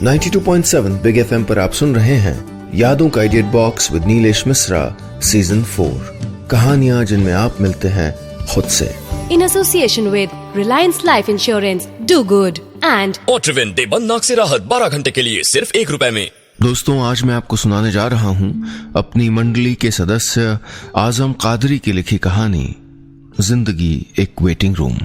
92.7 big FM पर आप सुन रहे हैं यादों का edit box with Nilesh Mishra season 4। कहानियां जिनमें आप मिलते हैं खुद से। In association with Reliance Life Insurance, Do Good and Otrivin देबंद नाक से राहत 12 घंटे के लिए सिर्फ ₹1 में। दोस्तों, आज मैं आपको सुनाने जा रहा हूं अपनी मंडली के सदस्य आजम कादरी की लिखी कहानी जिंदगी एक वेटिंग रूम।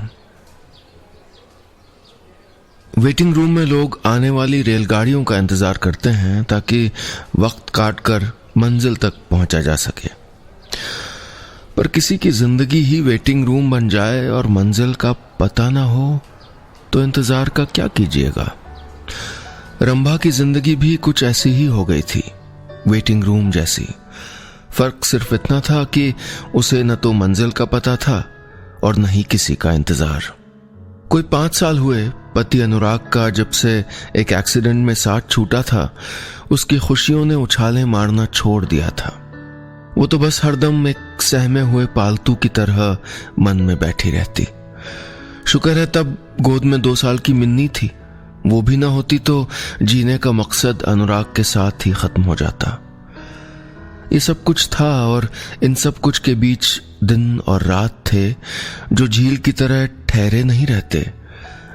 वेटिंग रूम में लोग आने वाली रेलगाड़ियों का इंतजार करते हैं ताकि वक्त काटकर मंजिल तक पहुंचा जा सके। पर किसी की जिंदगी ही वेटिंग रूम बन जाए और मंजिल का पता ना हो तो इंतजार का क्या कीजिएगा। रंभा की जिंदगी भी कुछ ऐसी ही हो गई थी, वेटिंग रूम जैसी। फर्क सिर्फ इतना था कि उसे न तो मंजिल का पता था और न ही किसी का इंतजार। कोई 5 साल हुए पति अनुराग का जब से एक एक्सीडेंट में साथ छूटा था। उसकी खुशियों ने उछाले मारना छोड़ दिया था। वो तो बस हरदम एक सहमे हुए पालतू की तरह मन में बैठी रहती। शुक्र है तब गोद में 2 साल की मिन्नी थी। वो भी ना होती तो जीने का मकसद अनुराग के साथ ही खत्म हो जाता। ये सब कुछ था और इन सब कुछ के बीच दिन और रात थे जो झील की तरह ठहरे नहीं रहते,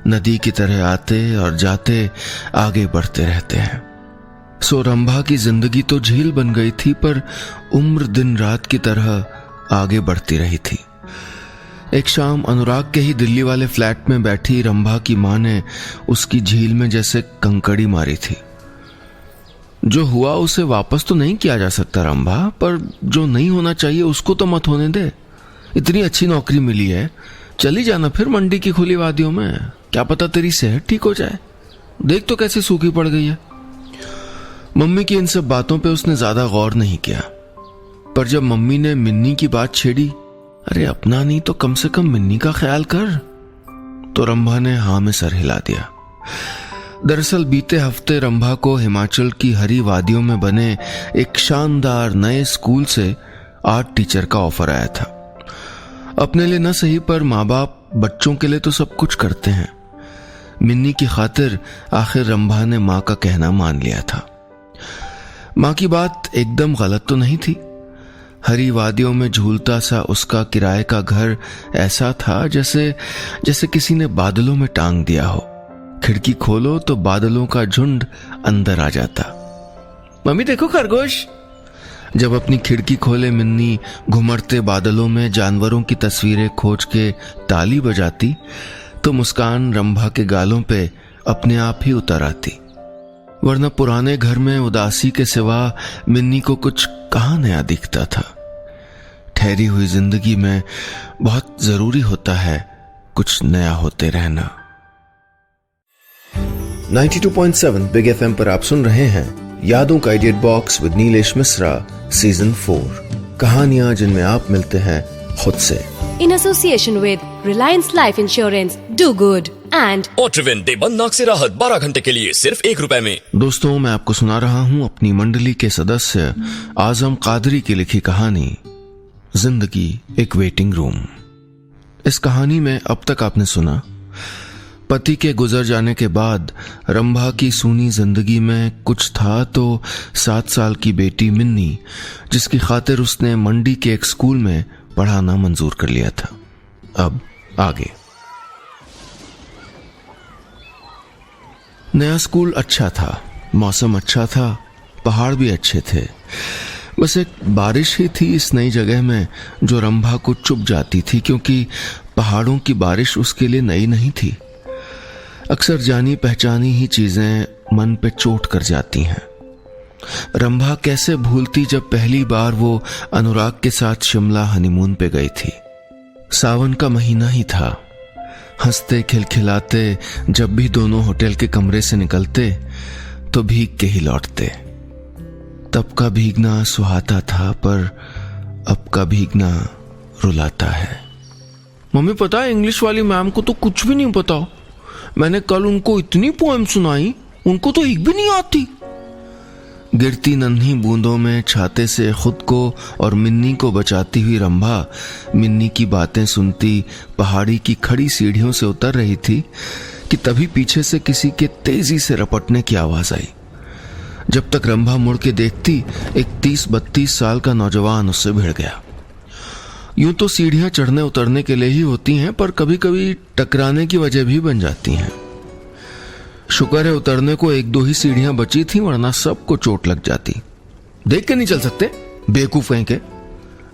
नदी की तरह आते और जाते आगे बढ़ते रहते हैं। सो रंभा की जिंदगी तो झील बन गई थी, पर उम्र दिन रात की तरह आगे बढ़ती रही थी। एक शाम अनुराग के ही दिल्ली वाले फ्लैट में बैठी रंभा की मां ने उसकी झील में जैसे कंकड़ी मारी थी। जो हुआ उसे वापस तो नहीं किया जा सकता रंभा, पर जो नहीं होना चाहिए उसको तो मत होने दे। इतनी अच्छी नौकरी मिली है, चली जाना फिर मंडी की खुली वादियों में। क्या पता तेरी सेहत ठीक हो जाए। देख तो कैसी सूखी पड़ गई है। मम्मी की इन सब बातों पे उसने ज्यादा गौर नहीं किया, पर जब मम्मी ने मिन्नी की बात छेड़ी, अरे अपना नहीं तो कम से कम मिन्नी का ख्याल कर, तो रंभा ने हाँ में सर हिला दिया। दरअसल बीते हफ्ते रंभा को हिमाचल की हरी वादियों में बने एक शानदार नए स्कूल से आर्ट टीचर का ऑफर आया था। अपने लिए न सही पर माँ बाप बच्चों के लिए तो सब कुछ करते हैं। मिन्नी की खातिर आखिर रंभा ने माँ का कहना मान लिया था। माँ की बात एकदम गलत तो नहीं थी। हरी वादियों में झूलता सा उसका किराए का घर ऐसा था जैसे किसी ने बादलों में टांग दिया हो। खिड़की खोलो तो बादलों का झुंड अंदर आ जाता। मम्मी देखो खरगोश। जब अपनी खिड़की खोले मिन्नी घुमड़ते बादलों में जानवरों की तस्वीरें खोज के ताली बजाती तो मुस्कान रंभा के गालों पे अपने आप ही उतर आती। वरना पुराने घर में उदासी के सिवा मिन्नी को कुछ कहाँ नया दिखता था। ठहरी हुई जिंदगी में बहुत जरूरी होता है कुछ नया होते रहना। 92.7 बिग एफएम पर आप सुन रहे हैं यादों का edit box with Nilesh Mishra season 4। कहानियां जिनमें आप मिलते हैं खुद से। in association with Reliance Life Insurance, Do Good and Otrivin देबंद नाक से राहत 12 घंटे के लिए सिर्फ ₹1 में। दोस्तों, मैं आपको सुना रहा हूं अपनी मंडली के सदस्य आजम कादरी की लिखी कहानी जिंदगी एक वेटिंग रूम। इस कहानी में अब तक आपने सुना पति के गुजर जाने के बाद रंभा की सूनी जिंदगी में कुछ था तो 7 साल की बेटी मिन्नी, जिसकी खातिर उसने मंडी के एक स्कूल में पढ़ाना मंजूर कर लिया था। अब आगे। नया स्कूल अच्छा था, मौसम अच्छा था, पहाड़ भी अच्छे थे। बस एक बारिश ही थी इस नई जगह में जो रंभा को चुभ जाती थी, क्योंकि पहाड़ों की बारिश उसके लिए नई नहीं थी। अक्सर जानी पहचानी ही चीजें मन पे चोट कर जाती हैं। रंभा कैसे भूलती जब पहली बार वो अनुराग के साथ शिमला हनीमून पे गई थी। सावन का महीना ही था। हंसते खिलखिलाते जब भी दोनों होटल के कमरे से निकलते तो भीग के ही लौटते। तब का भीगना सुहाता था, पर अब का भीगना रुलाता है। मम्मी पता है इंग्लिश वाली मैम को तो कुछ भी नहीं पता। मैंने कल उनको इतनी पोएम सुनाई, उनको तो एक भी नहीं आती। गिरती नन्ही बूंदों में छाते से खुद को और मिन्नी को बचाती हुई रंभा मिन्नी की बातें सुनती पहाड़ी की खड़ी सीढ़ियों से उतर रही थी कि तभी पीछे से किसी के तेजी से रपटने की आवाज आई। जब तक रंभा मुड़ के देखती, एक 30-32 साल का नौजवान उससे भिड़ गया। यूं तो सीढ़ियां चढ़ने उतरने के लिए ही होती हैं, पर कभी कभी टकराने की वजह भी बन जाती हैं। शुक्र है उतरने को 1-2 ही सीढ़ियां बची थी, वरना सबको चोट लग जाती। देख के नहीं चल सकते, बेवकूफ हैं के।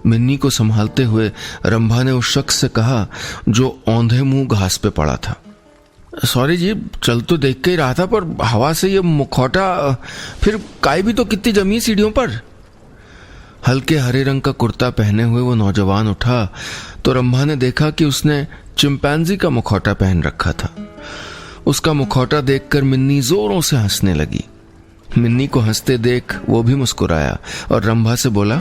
मिन्नी को संभालते हुए रंभा ने उस शख्स से कहा जो औंधे मुंह घास पे पड़ा था। सॉरी जी, चल तो देख के ही रहा था, पर हवा से ये मुखौटा, फिर काई भी तो कितनी जमी सीढ़ियों पर। हल्के हरे रंग का कुर्ता पहने हुए वो नौजवान उठा तो रंभा ने देखा कि उसने चिंपैंजी का मुखौटा पहन रखा था। उसका मुखौटा देखकर मिन्नी जोरों से हंसने लगी। मिन्नी को हंसते देख वो भी मुस्कुराया और रंभा से बोला,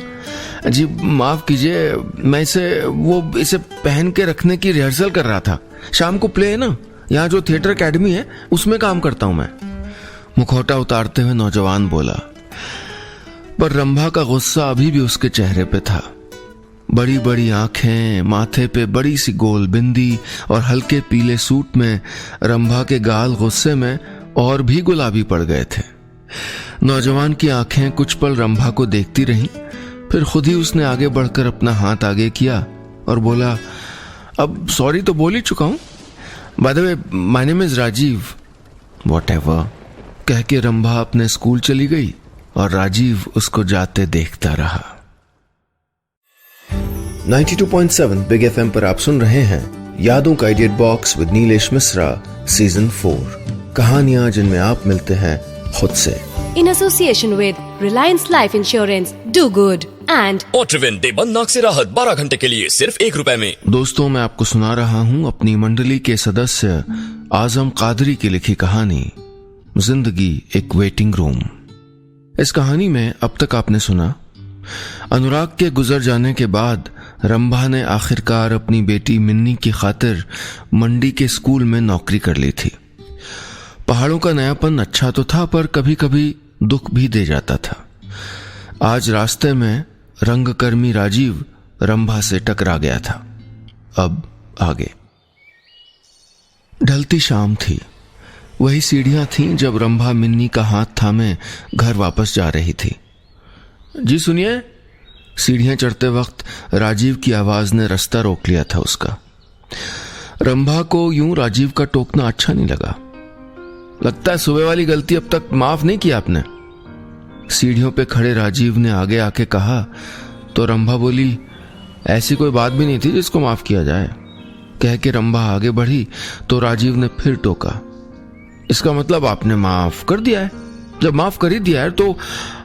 जी माफ कीजिए, मैं इसे पहन के रखने की रिहर्सल कर रहा था। शाम को प्ले है ना, यहाँ जो थिएटर एकेडमी है उसमें काम करता हूं मैं। मुखौटा उतारते हुए नौजवान बोला, पर रंभा का गुस्सा अभी भी उसके चेहरे पे था। बड़ी बड़ी आंखें, माथे पे बड़ी सी गोल बिंदी और हल्के पीले सूट में रंभा के गाल गुस्से में और भी गुलाबी पड़ गए थे। नौजवान की आंखें कुछ पल रंभा को देखती रहीं, फिर खुद ही उसने आगे बढ़कर अपना हाथ आगे किया और बोला, अब सॉरी तो बोल ही चुका हूं। By the way, my name is Rajeev. Whatever कह के रंभा अपने स्कूल चली गई और राजीव उसको जाते देखता रहा। 92.7 बिग एफएम पर आप सुन रहे हैं यादों का idiot box with Nilesh Mishra season 4, कहानियां जिनमें आप मिलते हैं खुद से। In association with Reliance Life Insurance, Do Good and ऑट्रिविन देबंद नाक से राहत 12 घंटे के लिए सिर्फ 1 रुपए में। दोस्तों, मैं आपको सुना रहा हूं अपनी मंडली के सदस्य आजम कादरी की लिखी कहानी जिंदगी एक वेटिंग रूम। इस कहानी में अब तक आपने सुना, अनुराग के गुजर जाने के बाद रंभा ने आखिरकार अपनी बेटी मिन्नी की खातिर मंडी के स्कूल में नौकरी कर ली थी। पहाड़ों का नयापन अच्छा तो था, पर कभी कभी दुख भी दे जाता था। आज रास्ते में रंगकर्मी राजीव रंभा से टकरा गया था। अब आगे। ढलती शाम थी। वही सीढ़ियां थीं जब रंभा मिन्नी का हाथ थामे घर वापस जा रही थी। जी सुनिए। सीढ़ियां चढ़ते वक्त राजीव की आवाज ने रास्ता रोक लिया था उसका। रंभा को यूं राजीव का टोकना अच्छा नहीं लगा। लगता है सुबह वाली गलती अब तक माफ नहीं की आपने। सीढ़ियों पे खड़े राजीव ने आगे आके कहा तो रंभा बोली, ऐसी कोई बात भी नहीं थी जिसको माफ किया जाए। कह के रंभा आगे बढ़ी तो राजीव ने फिर टोका, इसका मतलब आपने माफ कर दिया है? जब माफ कर ही दिया है तो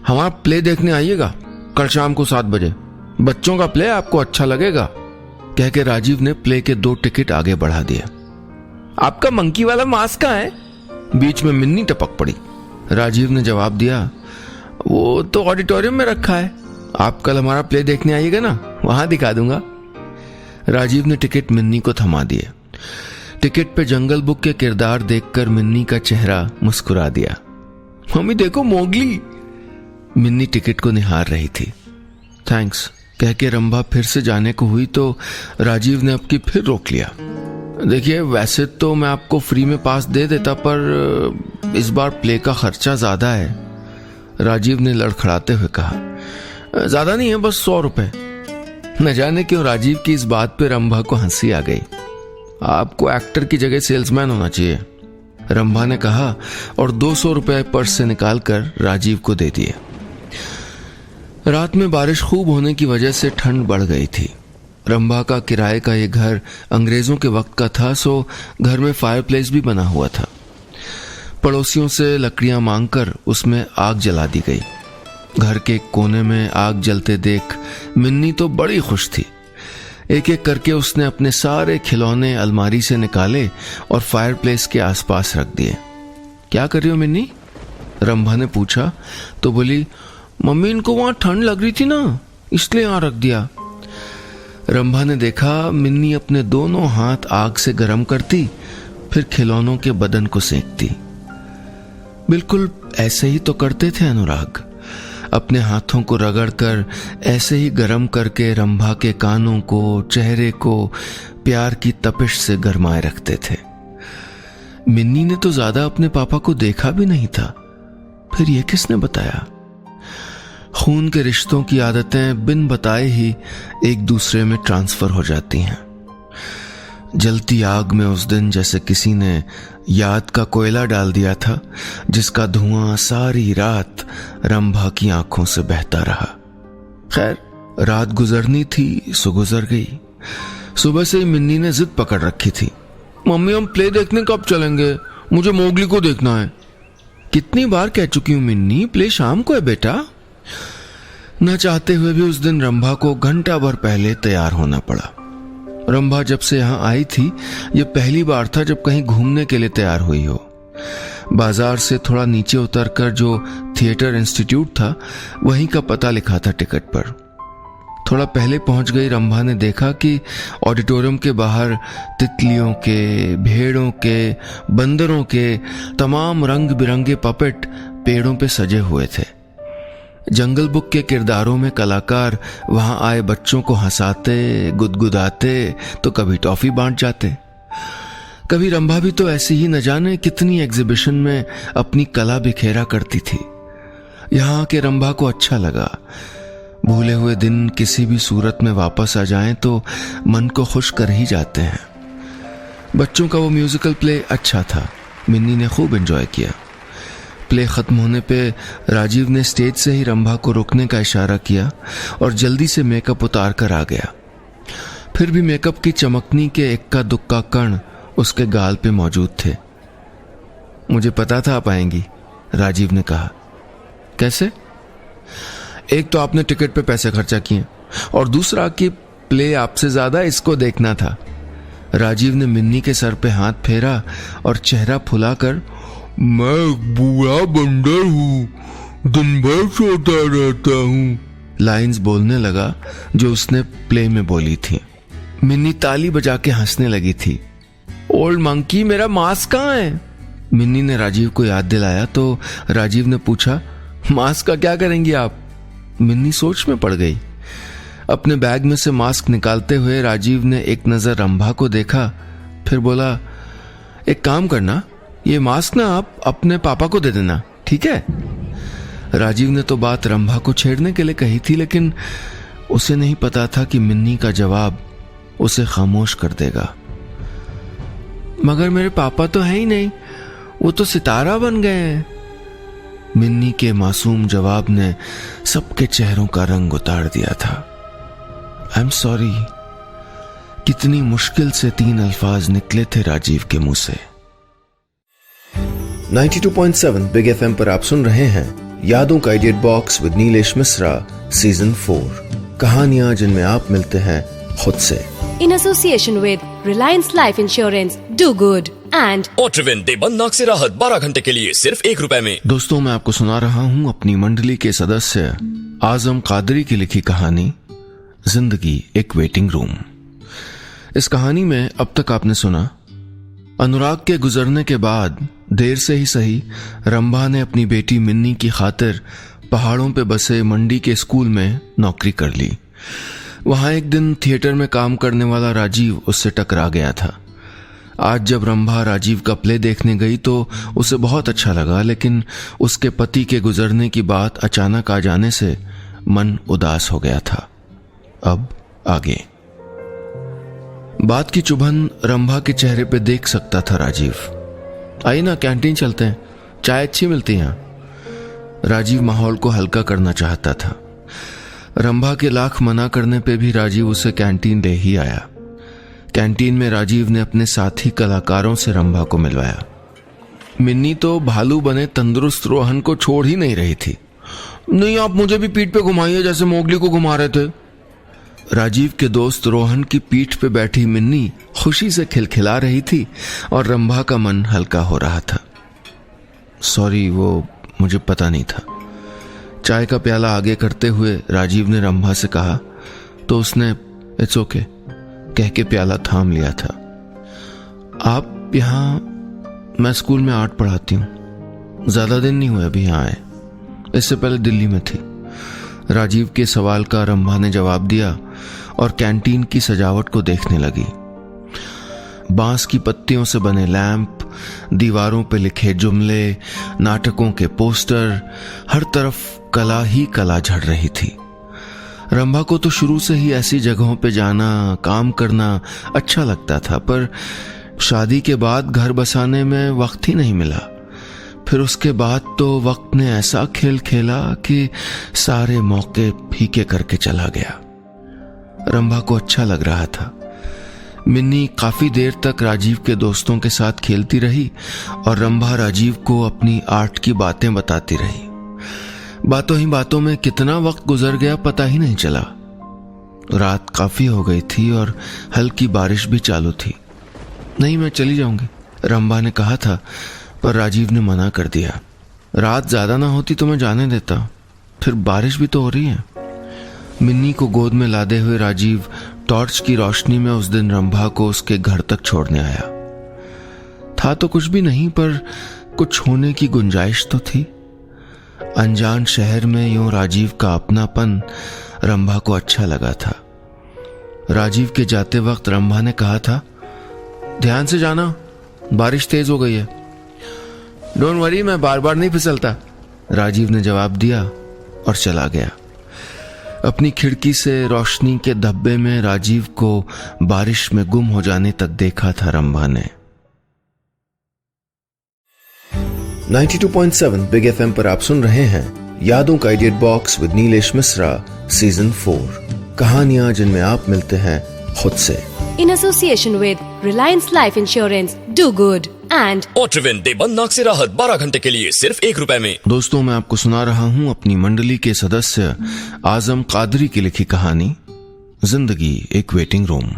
हमारा प्ले देखने आइएगा कल शाम को 7 बजे। बच्चों का प्ले आपको अच्छा लगेगा। कह के राजीव ने प्ले के 2 टिकट आगे बढ़ा दिए। आपका मंकी वाला मास्क कहाँ है? बीच में मिन्नी टपक पड़ी। राजीव ने जवाब दिया, वो तो ऑडिटोरियम में रखा है। आप कल हमारा प्ले देखने आइएगा ना, वहां दिखा दूंगा। राजीव ने टिकट मिन्नी को थमा दिए। टिकट पे जंगल बुक के किरदार देखकर मिन्नी का चेहरा मुस्कुरा दिया। मम्मी देखो मोगली। मिन्नी टिकट को निहार रही थी। थैंक्स कह के रंभा फिर से जाने को हुई तो राजीव ने अब की फिर रोक लिया। देखिए, वैसे तो मैं आपको फ्री में पास दे देता, पर इस बार प्ले का खर्चा ज्यादा है। राजीव ने लड़खड़ाते हुए कहा, ज्यादा नहीं है, बस 100 रुपए। न जाने क्यों राजीव की इस बात पे रंभा को हंसी आ गई। आपको एक्टर की जगह सेल्समैन होना चाहिए, रंभा ने कहा और 200 रुपए पर्स से निकालकर राजीव को दे दिए। रात में बारिश खूब होने की वजह से ठंड बढ़ गई थी। रंभा का किराए का ये घर अंग्रेजों के वक्त का था, सो घर में फायरप्लेस भी बना हुआ था। पड़ोसियों से लकड़ियां मांगकर उसमें आग जला दी गई। घर के कोने में आग जलते देख मिन्नी तो बड़ी खुश थी। एक एक करके उसने अपने सारे खिलौने अलमारी से निकाले और फायरप्लेस के आसपास रख दिए। क्या कर रही हो मिन्नी? रंभा ने पूछा तो बोली, मम्मी इनको वहां ठंड लग रही थी ना, इसलिए यहां रख दिया। रंभा ने देखा मिन्नी अपने दोनों हाथ आग से गर्म करती, फिर खिलौनों के बदन को सेंकती। बिल्कुल ऐसे ही तो करते थे अनुराग। अपने हाथों को रगड़कर ऐसे ही गर्म करके रंभा के कानों को, चेहरे को प्यार की तपिश से गरमाए रखते थे। मिन्नी ने तो ज्यादा अपने पापा को देखा भी नहीं था, फिर ये किसने बताया? खून के रिश्तों की आदतें बिन बताए ही एक दूसरे में ट्रांसफर हो जाती हैं। जलती आग में उस दिन जैसे किसी ने याद का कोयला डाल दिया था, जिसका धुआं सारी रात रंभा की आंखों से बहता रहा। खैर, रात गुजरनी थी सो गुजर गई। सुबह से ही मिन्नी ने जिद पकड़ रखी थी, मम्मी हम प्ले देखने कब चलेंगे, मुझे मोगली को देखना है। कितनी बार कह चुकी हूं मिन्नी, प्ले शाम को है बेटा। न चाहते हुए भी उस दिन रंभा को घंटा भर पहले तैयार होना पड़ा। रंभा जब से यहां आई थी, यह पहली बार था जब कहीं घूमने के लिए तैयार हुई हो। बाजार से थोड़ा नीचे उतरकर जो थिएटर इंस्टीट्यूट था, वहीं का पता लिखा था टिकट पर। थोड़ा पहले पहुंच गई रंभा ने देखा कि ऑडिटोरियम के बाहर तितलियों के, भेड़ों के, बंदरों के तमाम रंग बिरंगे पपेट पेड़ों पे सजे हुए थे। जंगल बुक के किरदारों में कलाकार वहां आए बच्चों को हंसाते, गुदगुदाते तो कभी टॉफी बांट जाते। कभी रंभा भी तो ऐसी ही न जाने कितनी एग्जीबिशन में अपनी कला बिखेरा करती थी। यहां के रंभा को अच्छा लगा। भूले हुए दिन किसी भी सूरत में वापस आ जाएं तो मन को खुश कर ही जाते हैं। बच्चों का वो म्यूजिकल प्ले अच्छा था, मिन्नी ने खूब एंजॉय किया। प्ले खत्म होने पे राजीव ने स्टेज से ही रंभा को रुकने का इशारा किया और जल्दी से मेकअप उतार कर आ गया। फिर भी मेकअप की चमकनी के इक्का दुक्का कण उसके गाल पे मौजूद थे। मुझे पता था आप आएंगी, राजीव ने कहा। कैसे? एक तो आपने टिकट पे पैसे खर्चा किए और दूसरा कि प्ले आपसे ज्यादा इसको देखना था। राजीव ने मिन्नी के सर पे हाथ फेरा और चेहरा फुलाकर, मैं एक बूढ़ा बंदर हूं, दिन भर सोता रहता हूं, लाइंस बोलने लगा जो उसने प्ले में बोली थी। मिन्नी ताली बजा के हंसने लगी थी। ओल्ड मंकी, मेरा मास्क कहाँ है? मिन्नी ने राजीव को याद दिलाया तो राजीव ने पूछा, मास्क का क्या करेंगी आप? मिन्नी सोच में पड़ गई। अपने बैग में से मास्क निकालते हुए राजीव ने एक नजर रंभा को देखा, फिर बोला, एक काम करना, ये मास्क ना आप अपने पापा को दे देना, ठीक है? राजीव ने तो बात रंभा को छेड़ने के लिए कही थी, लेकिन उसे नहीं पता था कि मिन्नी का जवाब उसे खामोश कर देगा। मगर मेरे पापा तो है ही नहीं, वो तो सितारा बन गए हैं। मिन्नी के मासूम जवाब ने सबके चेहरों का रंग उतार दिया था। I am sorry. कितनी मुश्किल से 3 अल्फाज निकले थे राजीव के मुंह से। 92.7 बिग एफएम पर आप सुन रहे हैं यादों का edit box with Nilesh Mishra season 4, कहानियां जिनमें आप मिलते हैं खुद से। In association with Reliance Life Insurance, Do Good and ऑट्रिविन देबंद नाक से राहत 12 घंटे के लिए सिर्फ 1 रुपए में। दोस्तों, मैं आपको सुना रहा हूं अपनी मंडली के सदस्य आजम कादरी की लिखी कहानी जिंदगी एक वेटिंग रूम। इस कहानी में अब तक आपने सुना, अनुराग के गुजरने के बाद देर से ही सही रंभा ने अपनी बेटी मिन्नी की खातिर पहाड़ों पे बसे मंडी के स्कूल में नौकरी कर ली। वहां एक दिन थिएटर में काम करने वाला राजीव उससे टकरा गया था। आज जब रंभा राजीव का प्ले देखने गई तो उसे बहुत अच्छा लगा, लेकिन उसके पति के गुजरने की बात अचानक आ जाने से मन उदास हो गया था। अब आगे बात की चुभन रंभा के चेहरे पे देख सकता था राजीव। आइए ना, कैंटीन चलते हैं, चाय अच्छी मिलती है यहाँ। राजीव माहौल को हल्का करना चाहता था। रंभा के लाख मना करने पे भी राजीव उसे कैंटीन ले ही आया। कैंटीन में राजीव ने अपने साथी कलाकारों से रंभा को मिलवाया। मिन्नी तो भालू बने तंदुरुस्त रोहन को छोड़ ही नहीं रही थी। नहीं, आप मुझे भी पीठ पे घुमाइए जैसे मोगली को घुमा रहे थे। राजीव के दोस्त रोहन की पीठ पे बैठी मिन्नी खुशी से खिलखिला रही थी और रंभा का मन हल्का हो रहा था। सॉरी, वो मुझे पता नहीं था। चाय का प्याला आगे करते हुए राजीव ने रंभा से कहा तो उसने इट्स ओके कह के प्याला थाम लिया था। आप यहाँ, मैं स्कूल में आर्ट पढ़ाती हूँ, ज्यादा दिन नहीं हुए अभी यहाँ आए, इससे पहले दिल्ली में थी। राजीव के सवाल का रंभा ने जवाब दिया और कैंटीन की सजावट को देखने लगी। बांस की पत्तियों से बने लैंप, दीवारों पे लिखे जुमले, नाटकों के पोस्टर, हर तरफ कला ही कला झड़ रही थी। रंभा को तो शुरू से ही ऐसी जगहों पे जाना, काम करना अच्छा लगता था, पर शादी के बाद घर बसाने में वक्त ही नहीं मिला। फिर उसके बाद तो वक्त ने ऐसा खेल खेला कि सारे मौके फीके करके चला गया। रंभा को अच्छा लग रहा था। मिन्नी काफी देर तक राजीव के दोस्तों के साथ खेलती रही और रंभा राजीव को अपनी आर्ट की बातें बताती रही। बातों ही बातों में कितना वक्त गुजर गया पता ही नहीं चला। रात काफी हो गई थी और हल्की बारिश भी चालू थी। नहीं, मैं चली जाऊंगी, रंभा ने कहा था, पर राजीव ने मना कर दिया। रात ज्यादा ना होती तो मैं जाने देता, फिर बारिश भी तो हो रही है। मिन्नी को गोद में लादे हुए राजीव टॉर्च की रोशनी में उस दिन रंभा को उसके घर तक छोड़ने आया। था तो कुछ भी नहीं, पर कुछ होने की गुंजाइश तो थी। अनजान शहर में यूं राजीव का अपनापन रंभा को अच्छा लगा था। राजीव के जाते वक्त रंभा ने कहा था, ध्यान से जाना, बारिश तेज हो गई है। डोंट वरी, मैं बार बार नहीं फिसलता, राजीव ने जवाब दिया और चला गया। अपनी खिड़की से रोशनी के धब्बे में राजीव को बारिश में गुम हो जाने तक देखा था रंभा ने। 92.7 बिग एफएम पर आप सुन रहे हैं यादों का idiot box with Nilesh Mishra season 4, कहानियां जिनमें आप मिलते हैं खुद से। In association with Reliance Life Insurance, Do Good and ऑट्रिविन देबंद नाक से राहत 12 घंटे के लिए सिर्फ 1 रुपए में। दोस्तों, मैं आपको सुना रहा हूं अपनी मंडली के सदस्य आजम कादरी की लिखी कहानी जिंदगी एक वेटिंग रूम।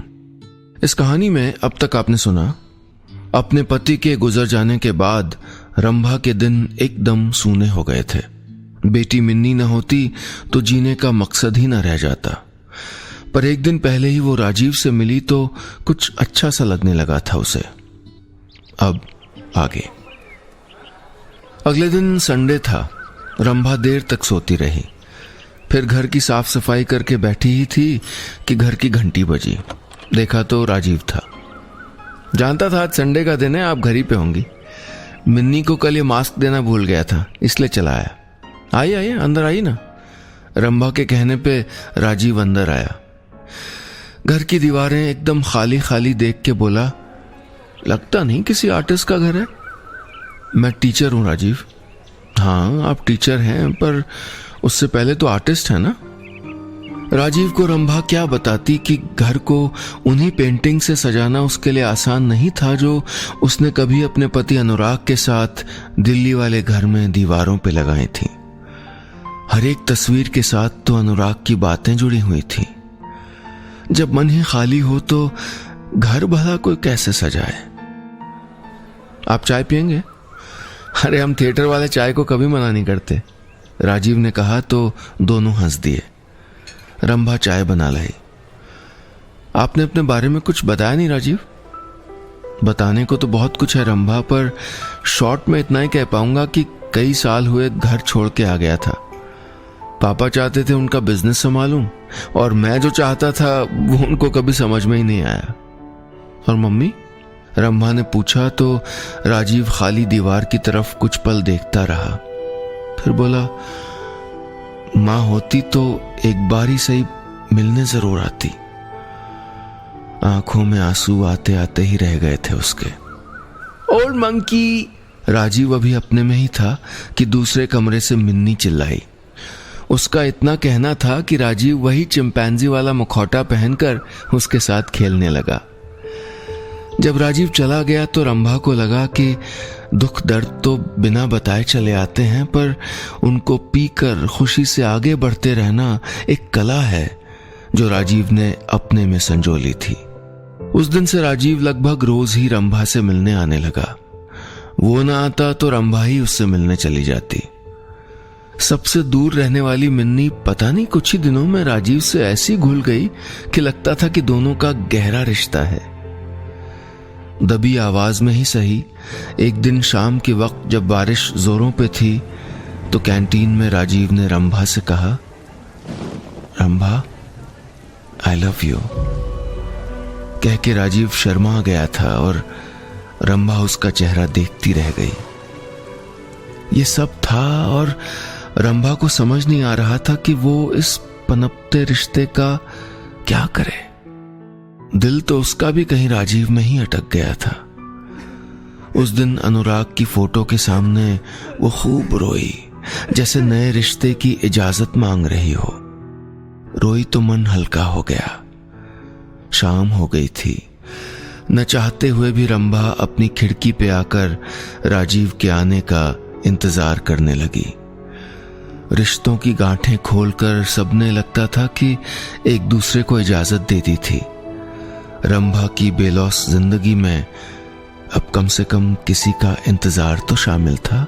इस कहानी में अब तक आपने सुना, अपने पति के गुजर जाने के बाद रंभा के दिन एकदम सूने हो गए थे। बेटी मिन्नी न होती तो जीने का मकसद ही न रह जाता। पर एक दिन पहले ही वो राजीव से मिली तो कुछ अच्छा सा लगने लगा था उसे। अब आगे। अगले दिन संडे था। रंभा देर तक सोती रही। फिर घर की साफ सफाई करके बैठी ही थी कि घर की घंटी बजी। देखा तो राजीव था। जानता था आज संडे का दिन है, आप घर ही पे होंगी। मिन्नी को कल ये मास्क देना भूल गया था, इसलिए चला आया। आइए आइए, अंदर आइए ना। रंभा के कहने पे राजीव अंदर आया। घर की दीवारें एकदम खाली खाली देख के बोला, लगता नहीं किसी आर्टिस्ट का घर है। मैं टीचर हूं राजीव। हाँ, आप टीचर हैं, पर उससे पहले तो आर्टिस्ट है ना। राजीव को रंभा क्या बताती कि घर को उन्हीं पेंटिंग से सजाना उसके लिए आसान नहीं था जो उसने कभी अपने पति अनुराग के साथ दिल्ली वाले घर में दीवारों पे लगाई थी। हर एक तस्वीर के साथ तो अनुराग की बातें जुड़ी हुई थी। जब मन ही खाली हो तो घर भला कोई कैसे सजाए। आप चाय पियेंगे? अरे, हम थिएटर वाले चाय को कभी मना नहीं करते, राजीव ने कहा तो दोनों हंस दिए। रंभा चाय बना लाई। आपने अपने बारे में कुछ बताया नहीं राजीव। बताने को तो बहुत कुछ है रंभा, पर शॉर्ट में इतना ही कह पाऊंगा कि कई साल हुए घर छोड़ के आ गया था। पापा चाहते थे उनका बिजनेस संभालूं, और मैं जो चाहता था वो उनको कभी समझ में ही नहीं आया। और मम्मी? रंभा ने पूछा तो राजीव खाली दीवार की तरफ कुछ पल देखता रहा। फिर बोला, माँ होती तो एक बार ही सही मिलने जरूर आती। आंखों में आंसू आते आते ही रह गए थे उसके। Old monkey! राजीव अभी अपने में ही था कि दूसरे कमरे से मिन्नी चिल्लाई। उसका इतना कहना था कि राजीव वही चिंपैंजी वाला मुखौटा पहनकर उसके साथ खेलने लगा। जब राजीव चला गया तो रंभा को लगा कि दुख दर्द तो बिना बताए चले आते हैं, पर उनको पीकर खुशी से आगे बढ़ते रहना एक कला है जो राजीव ने अपने में संजोली थी। उस दिन से राजीव लगभग रोज ही रंभा से मिलने आने लगा। वो ना आता तो रंभा ही उससे मिलने चली जाती। सबसे दूर रहने वाली मिन्नी पता नहीं कुछ ही दिनों में राजीव से ऐसी घुल गई कि लगता था कि दोनों का गहरा रिश्ता है। दबी आवाज में ही सही, एक दिन शाम के वक्त जब बारिश जोरों पे थी तो कैंटीन में राजीव ने रंभा से कहा, रंभा, आई लव यू। कह के राजीव शर्मा गया था और रंभा उसका चेहरा देखती रह गई। ये सब था और रंभा को समझ नहीं आ रहा था कि वो इस पनपते रिश्ते का क्या करे। दिल तो उसका भी कहीं राजीव में ही अटक गया था। उस दिन अनुराग की फोटो के सामने वो खूब रोई, जैसे नए रिश्ते की इजाजत मांग रही हो। रोई तो मन हल्का हो गया। शाम हो गई थी। न चाहते हुए भी रंभा अपनी खिड़की पे आकर राजीव के आने का इंतजार करने लगी। रिश्तों की गांठें खोलकर सबने लगता था कि एक दूसरे को इजाजत दे दी थी। रंभा की बेलौस जिंदगी में अब कम से कम किसी का इंतजार तो शामिल था।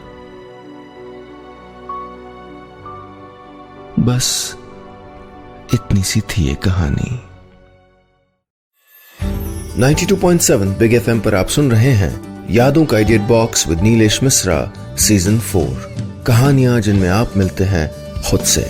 बस इतनी सी थी ये कहानी। 92.7 बिग एफएम पर आप सुन रहे हैं यादों का edit box with Nilesh Mishra season 4। कहानियां जिनमें आप मिलते हैं खुद से।